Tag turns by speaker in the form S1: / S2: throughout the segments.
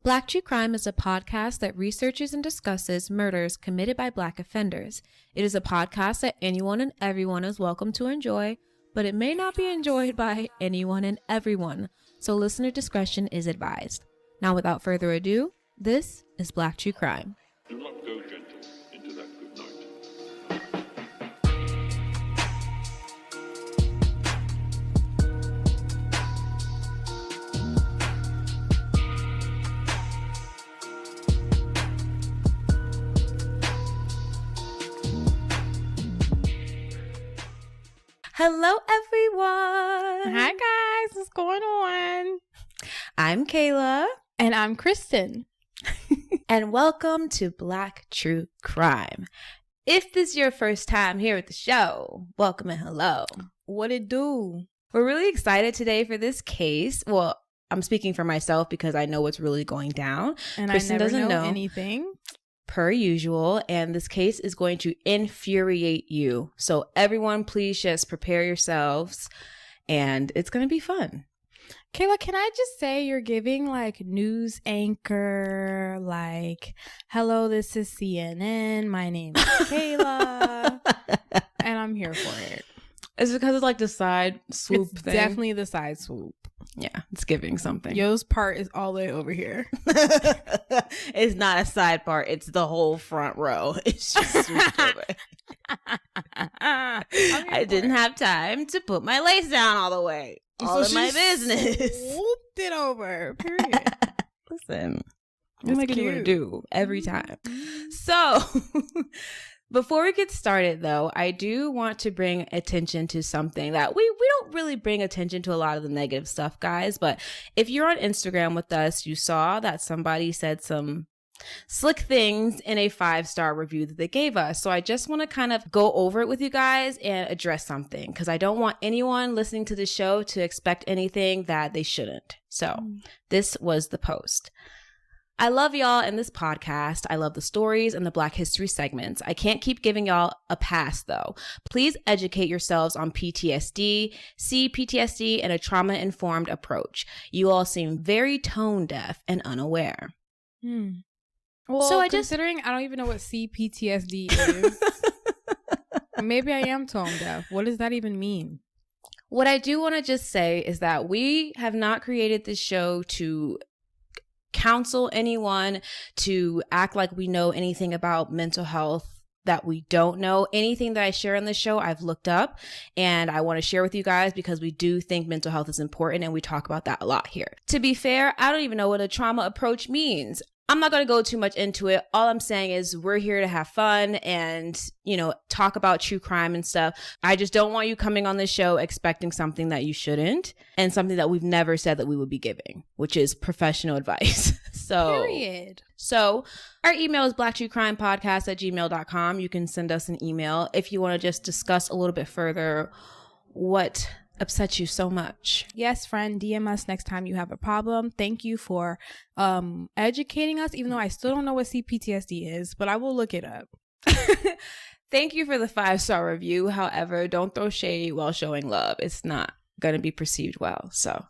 S1: Black True Crime is a podcast that researches and discusses murders committed by Black offenders. It is a podcast that anyone and everyone is welcome to enjoy, but it may not be enjoyed by anyone and everyone, so listener discretion is advised. Now, without further ado, this is Black True Crime.
S2: Do not go gentle into that good night.
S1: Hello, everyone.
S3: Hi, guys. What's going on?
S1: I'm Kayla.
S3: And I'm Kristen.
S1: And welcome to Black True Crime. If this is your first time here at the show, welcome and hello.
S3: What it do?
S1: We're really excited today for this case. Well, I'm speaking for myself because I know what's really going down.
S3: And
S1: Kristen
S3: I never
S1: doesn't know
S3: anything.
S1: Per usual, and this case is going to infuriate you. So everyone, please just prepare yourselves, and it's going to be fun.
S3: Kayla, can I just say you're giving like news anchor, like, hello, this is CNN. My name is Kayla. And I'm here for it.
S1: It's because it's like the side swoop
S3: It's
S1: thing.
S3: definitely the side swoop.
S1: Yeah, it's giving something.
S3: Yo's part is all the way over here.
S1: It's not a side part. It's the whole front row. It's just swooped over. I didn't have time to put my lace down all the way. All of my business.
S3: Swooped it over. Period.
S1: Listen,
S3: It's
S1: I'm making you what to do every time. So, before we get started, though, I do want to bring attention to something that we don't really bring attention to a lot of the negative stuff, guys. But if you're on Instagram with us, you saw that somebody said some slick things in a 5-star review that they gave us. So I just want to kind of go over it with you guys and address something, because I don't want anyone listening to the show to expect anything that they shouldn't. So this was the post. I love y'all in this podcast. I love the stories and the Black history segments. I can't keep giving y'all a pass, though. Please educate yourselves on PTSD, see PTSD in a trauma-informed approach. You all seem very tone-deaf and unaware.
S3: Well,
S1: So I
S3: considering I don't even know what CPTSD is, maybe I am tone deaf. What does that even mean?
S1: What I do want to just say is that we have not created this show to counsel anyone, to act like we know anything about mental health that we don't know. Anything that I share on this show, I've looked up, and I want to share with you guys because we do think mental health is important, and we talk about that a lot here. To be fair, I don't even know what a trauma approach means. I'm not going to go too much into it. All I'm saying is we're here to have fun and, talk about true crime and stuff. I just don't want you coming on this show expecting something that you shouldn't, and something that we've never said that we would be giving, which is professional advice.
S3: Period.
S1: So our email is blacktruecrimepodcast@gmail.com. You can send us an email if you want to just discuss a little bit further what upsets you so much.
S3: Yes, friend, DM us next time you have a problem. Thank you for educating us, even though I still don't know what CPTSD is, but I will look it up.
S1: Thank you for the 5-star review. However, don't throw shade while showing love. It's not going to be perceived well. So,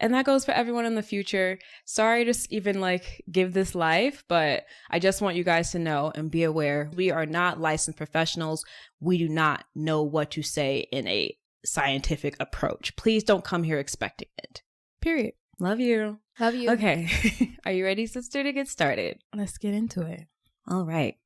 S1: and that goes for everyone in the future. Sorry to even give this life, but I just want you guys to know and be aware. We are not licensed professionals. We do not know what to say in a scientific approach. Please don't come here expecting it.
S3: Period.
S1: Love you.
S3: Love you.
S1: Okay. Are you ready, sister, to get started?
S3: Let's get into it.
S1: All right.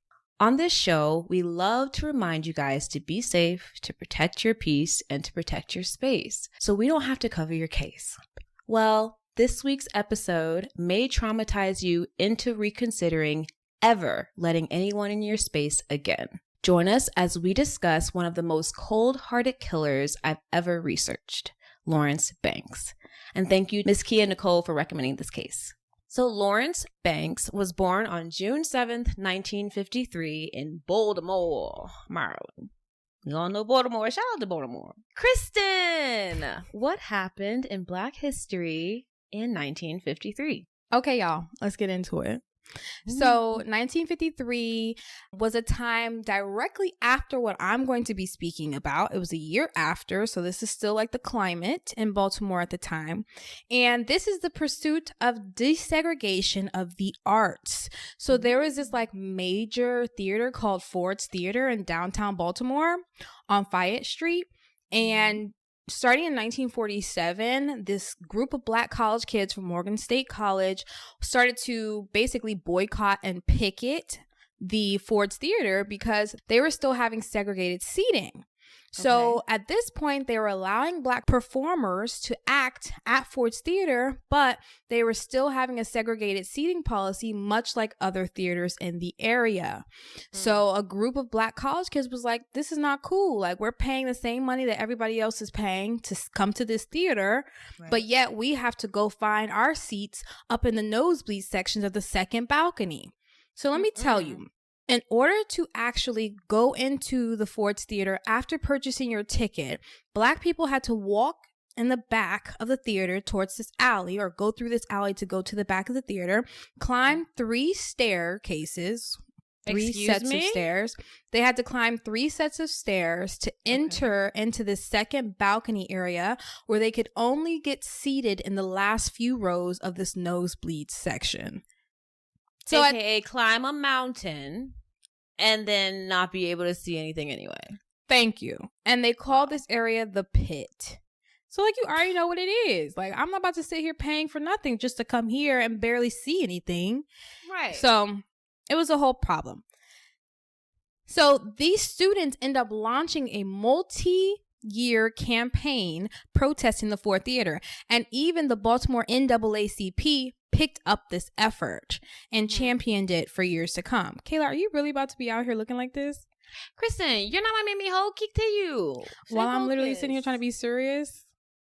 S1: On this show, we love to remind you guys to be safe, to protect your peace, and to protect your space, so we don't have to cover your case. Well, this week's episode may traumatize you into reconsidering ever letting anyone in your space again. Join us as we discuss one of the most cold-hearted killers I've ever researched, Lawrence Banks. And thank you, Ms. Kia Nicole, for recommending this case. So Lawrence Banks was born on June 7th, 1953 in Baltimore, Maryland. We all know Baltimore. Shout out to Baltimore. Kristen, what happened in Black history in 1953?
S3: Okay, y'all, let's get into it. So 1953 was a time directly after what I'm going to be speaking about. It was a year after, so this is still like the climate in Baltimore at the time. And this is the pursuit of desegregation of the arts. So there was this like major theater called Ford's Theater in downtown Baltimore on Fayette Street. And starting in 1947, this group of Black college kids from Morgan State College started to basically boycott and picket the Ford's Theater because they were still having segregated seating. So at this point, they were allowing Black performers to act at Ford's Theater, but they were still having a segregated seating policy, much like other theaters in the area. So a group of Black college kids was like, this is not cool. Like, we're paying the same money that everybody else is paying to come to this theater, but yet we have to go find our seats up in the nosebleed sections of the second balcony. So let me tell you, in order to actually go into the Ford's Theater after purchasing your ticket, Black people had to walk in the back of the theater towards this alley, or go through this alley to go to the back of the theater, climb 3 staircases, 3 sets of stairs. They had to climb 3 sets of stairs to enter into this second balcony area where they could only get seated in the last few rows of this nosebleed section.
S1: So AKA climb a mountain and then not be able to see anything anyway.
S3: Thank you. And they call this area the pit. So like, you already know what it is. Like, I'm not about to sit here paying for nothing just to come here and barely see anything.
S1: Right.
S3: So it was a whole problem. So these students end up launching a multi-year campaign protesting the Ford Theater. And even the Baltimore NAACP picked up this effort and championed it for years to come. Kayla, are you really about to be out here looking like this?
S1: Kristen, you're not gonna make me whole kick to you.
S3: While I'm literally sitting here trying to be serious.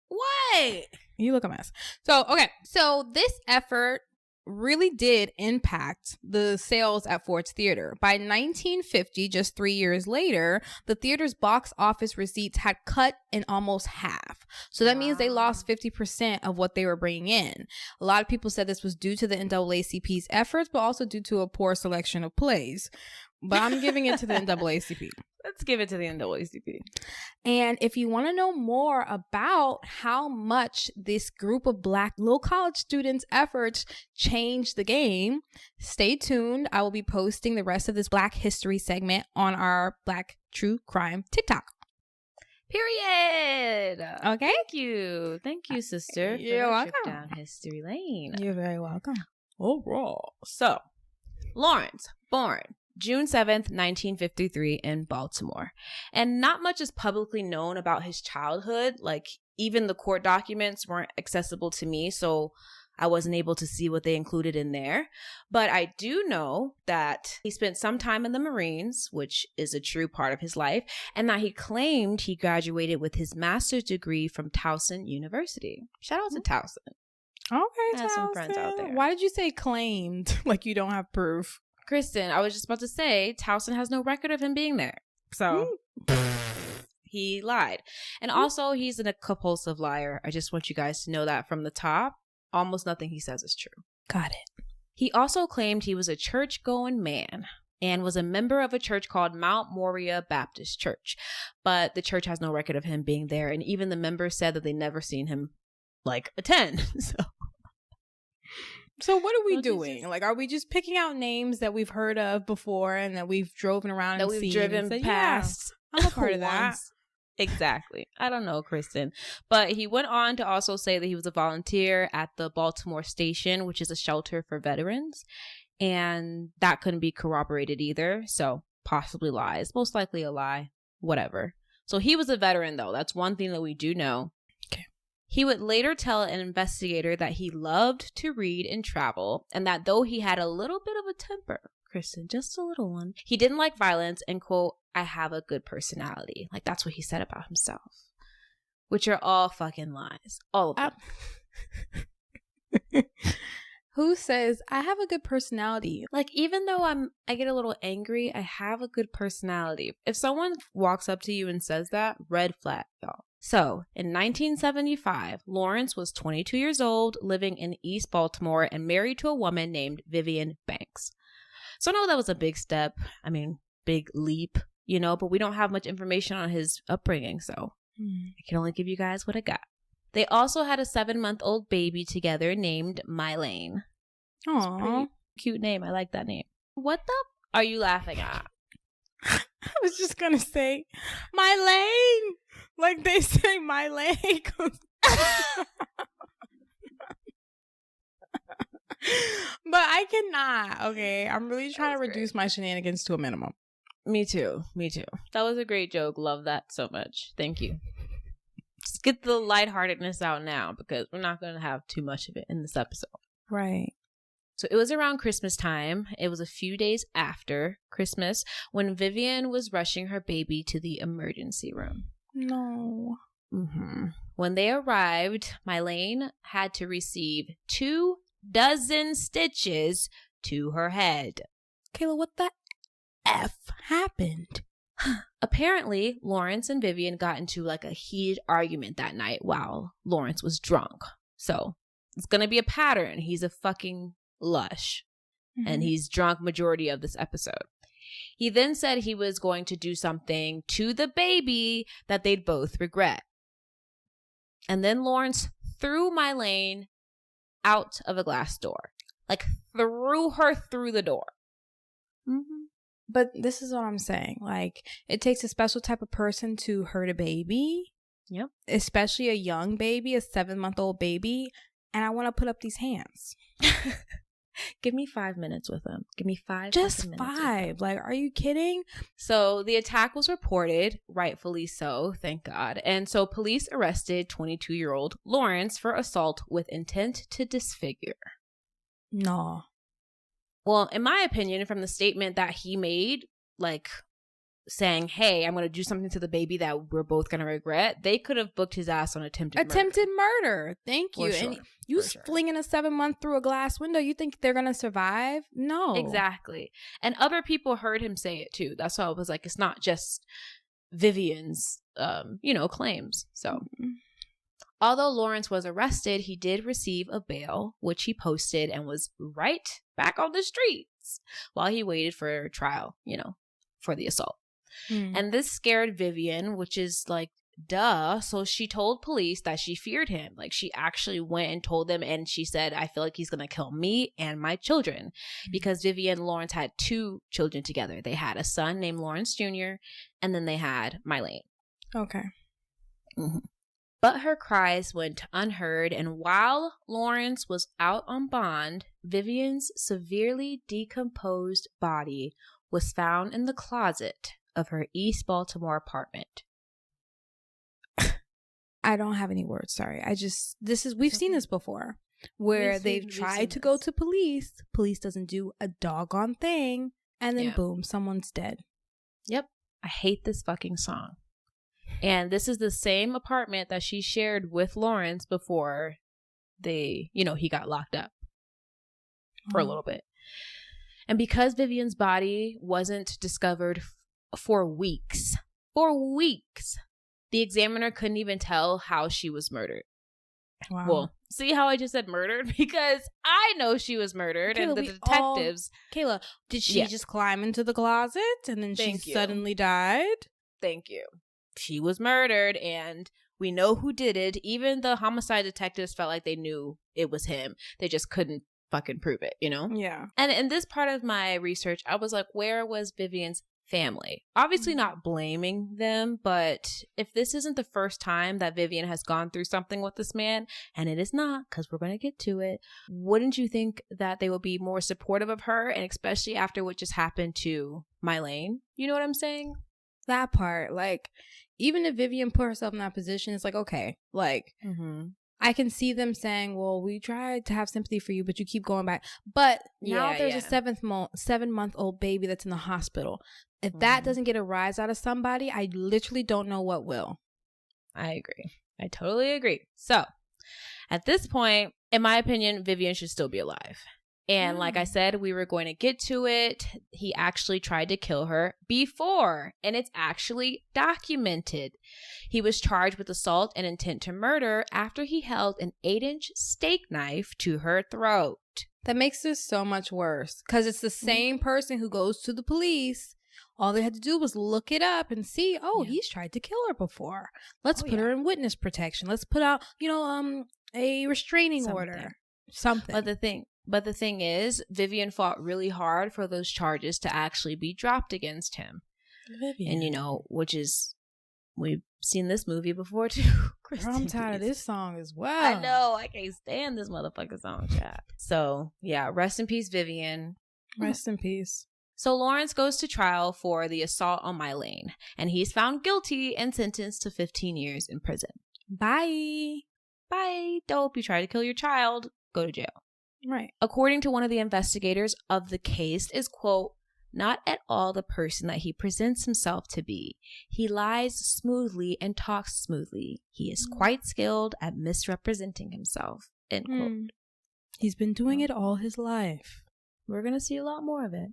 S1: What?
S3: You look a mess. So, okay. So this effort really did impact the sales at Ford's Theater. By 1950, just 3 years later, the theater's box office receipts had cut in almost half. So that means they lost 50% of what they were bringing in. A lot of people said this was due to the NAACP's efforts, but also due to a poor selection of plays. But I'm giving it to the NAACP.
S1: Let's give it to the NAACP.
S3: And if you want to know more about how much this group of Black little college students' efforts changed the game, stay tuned. I will be posting the rest of this Black history segment on our Black True Crime TikTok.
S1: Period.
S3: Okay.
S1: Thank you, sister.
S3: You're welcome.
S1: Trip down history lane.
S3: You're very welcome.
S1: All right. So, Lawrence, born June 7th, 1953 in Baltimore. And not much is publicly known about his childhood. Like, even the court documents weren't accessible to me, so I wasn't able to see what they included in there. But I do know that he spent some time in the Marines, which is a true part of his life, and that he claimed he graduated with his master's degree from Towson University. Shout out to Towson.
S3: Okay,
S1: I have some friends out there.
S3: Why did you say claimed? Like you don't have proof.
S1: Kristen, I was just about to say, Towson has no record of him being there. So, he lied. And also, he's a compulsive liar. I just want you guys to know that from the top. Almost nothing he says is true.
S3: Got it.
S1: He also claimed he was a church-going man and was a member of a church called Mount Moriah Baptist Church. But the church has no record of him being there. And even the members said that they never seen him, like, attend.
S3: So what are we doing? Like, are we just picking out names that we've heard of before and that we've driven around and seen?
S1: That we've driven
S3: said,
S1: past.
S3: Yeah, I'm a part of that.
S1: Exactly. I don't know, Kristen. But he went on to also say that he was a volunteer at the Baltimore Station, which is a shelter for veterans. And that couldn't be corroborated either. So possibly lies. Most likely a lie. Whatever. So he was a veteran, though. That's one thing that we do know. He would later tell an investigator that he loved to read and travel, and that though he had a little bit of a temper, Kristen, just a little one, he didn't like violence and, quote, I have a good personality. Like, that's what he said about himself, which are all fucking lies. All of them.
S3: Who says, I have a good personality?
S1: Like, even though I get a little angry, I have a good personality. If someone walks up to you and says that, red flag, y'all. So, in 1975, Lawrence was 22 years old, living in East Baltimore, and married to a woman named Vivian Banks. So, I know that was a big step. I mean, big leap, you know, but we don't have much information on his upbringing, so I can only give you guys what I got. They also had a 7-month-old baby together named Mylene.
S3: Aww.
S1: Cute name. I like that name. What the are you laughing at?
S3: I was just gonna say, my lane, like they say, my leg. But I cannot. Okay, I'm really trying to reduce my shenanigans to a minimum.
S1: Me too. That was a great joke. Love that so much. Thank you. Just get the lightheartedness out now because we're not going to have too much of it in this episode.
S3: Right.
S1: So it was around Christmas time. It was a few days after Christmas when Vivian was rushing her baby to the emergency room.
S3: No.
S1: When they arrived, Mylene had to receive 24 stitches to her head.
S3: Kayla, what the F happened?
S1: Apparently, Lawrence and Vivian got into like a heated argument that night while Lawrence was drunk. So it's going to be a pattern. He's a fucking lush. And he's drunk majority of this episode. He then said he was going to do something to the baby that they'd both regret. And then Lawrence threw Mylene out of a glass door. Like threw her through the door.
S3: But this is what I'm saying. Like, it takes a special type of person to hurt a baby.
S1: Yep.
S3: Especially a young baby, a 7-month-old baby. And I want to put up these hands.
S1: Give me 5 minutes with him. Give me 5
S3: Just
S1: minutes
S3: 5. Like, are you kidding?
S1: So the attack was reported, rightfully so, thank God. And so police arrested 22-year-old Lawrence for assault with intent to disfigure.
S3: No.
S1: Well, in my opinion, from the statement that he made, like saying, hey, I'm going to do something to the baby that we're both going to regret, they could have booked his ass on attempted
S3: murder. Thank you.
S1: Sure.
S3: And you flinging a 7-month through a glass window, you think they're going to survive? No.
S1: Exactly. And other people heard him say it too. That's why I was like, it's not just Vivian's, claims. So although Lawrence was arrested, he did receive a bail, which he posted and was right back on the streets while he waited for trial, for the assault. And this scared Vivian, which is like, duh. So she told police that she feared him. Like, she actually went and told them, and she said, I feel like he's going to kill me and my children. Because Vivian and Lawrence had 2 children together. They had a son named Lawrence Jr., and then they had Mylene.
S3: Okay.
S1: But her cries went unheard, and while Lawrence was out on bond, Vivian's severely decomposed body was found in the closet of her East Baltimore apartment.
S3: I don't have any words, sorry. We've seen this before, where they've tried to go to police doesn't do a doggone thing, and then boom, someone's dead. Yep.
S1: I hate this fucking song. And this is the same apartment that she shared with Lawrence before he got locked up for a little bit. And because Vivian's body wasn't discovered for weeks, the examiner couldn't even tell how she was murdered.
S3: Wow.
S1: Well, see how I just said murdered? Because I know she was murdered, Kayla, and the detectives...
S3: Kayla, did she just climb into the closet and then suddenly died?
S1: Thank you. She was murdered, and we know who did it. Even the homicide detectives felt like they knew it was him. They just couldn't fucking prove it,
S3: Yeah.
S1: And in this part of my research, I was like, where was Vivian's family? Obviously not blaming them, but if this isn't the first time that Vivian has gone through something with this man, and it is not, because we're going to get to it, wouldn't you think that they would be more supportive of her, and especially after what just happened to Mylene? You know what I'm saying?
S3: That part, like, even if Vivian put herself in that position, it's like, okay, like, I can see them saying, well, we tried to have sympathy for you, but you keep going back. But now there's a 7-month-old baby that's in the hospital. If that doesn't get a rise out of somebody, I literally don't know what will.
S1: I agree. I totally agree. So, at this point, in my opinion, Vivian should still be alive. And like I said, we were going to get to it. He actually tried to kill her before, and it's actually documented. He was charged with assault and intent to murder after he held an 8-inch steak knife to her throat.
S3: That makes this so much worse because it's the same person who goes to the police. All they had to do was look it up and see, he's tried to kill her before. Let's put her in witness protection. Let's put out, a restraining order. Something.
S1: But the thing is, Vivian fought really hard for those charges to actually be dropped against him.
S3: Vivian.
S1: And, which is, we've seen this movie before too.
S3: I'm tired of this song as well.
S1: I know. I can't stand this motherfucking song, chat. So, yeah, rest in peace, Vivian.
S3: Rest in peace.
S1: So Lawrence goes to trial for the assault on Mylene, and he's found guilty and sentenced to 15 years in prison.
S3: Bye.
S1: Bye. Dope. You try to kill your child, go to jail.
S3: Right.
S1: According to one of the investigators of the case is, quote, not at all the person that he presents himself to be. He lies smoothly and talks smoothly. He is quite skilled at misrepresenting himself, end quote.
S3: He's been doing it all his life.
S1: We're going to see a lot more of it.